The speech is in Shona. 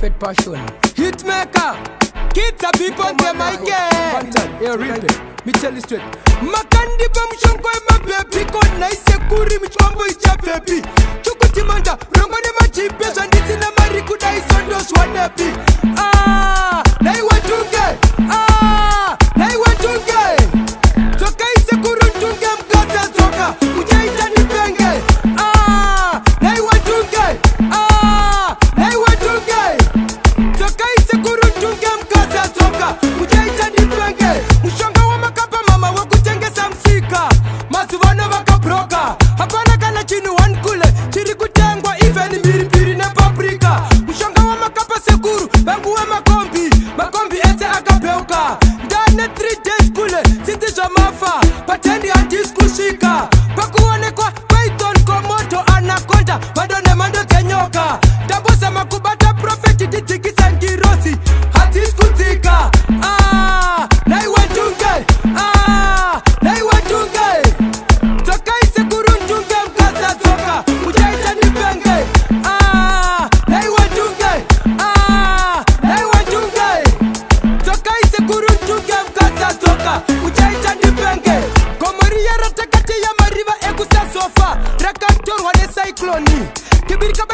Prophet Passion Hitmaker Kids are people them I get Here read it Me tell you straight Makandi bamshonko ema baby Kona isekuri michombo icha baby Chukutimanda Rongone machipe Zanditi na marikuda isondo swanepi Naiwatunge Naiwatunge Toka isekuru ntunge mkasa toka Ujaita nipenge Naiwatunge Naiwatunge Toka isekuru ntunge mkasa toka Ujaita nipenge Mshonga wa makapa mama wakutengesa msika Masuvana wakaproka Hapana kana chini wankule Chiri kutengwa even miripiri na paprika Mshonga wa makapa sekuru Bangu wa makombi Makombi ete akapeuka Ndane 3 days kule Siti jamafa Patendi antiskushika Pakuwane kwa Python komoto anakonda Madone mando tenyoka Dambosa makubata profeti ditikisa ngirosi Hatiskutika Naiwatunge Naiwatunge Toka isekuru ntunge mkasa toka Ujaita nipenge Naiwatunge Naiwatunge Toka isekuru ntunge mkasa toka Ujaita nipenge Komori ya ratakati ya mariva ekusa sofa Rakator wane cyclone Kibirika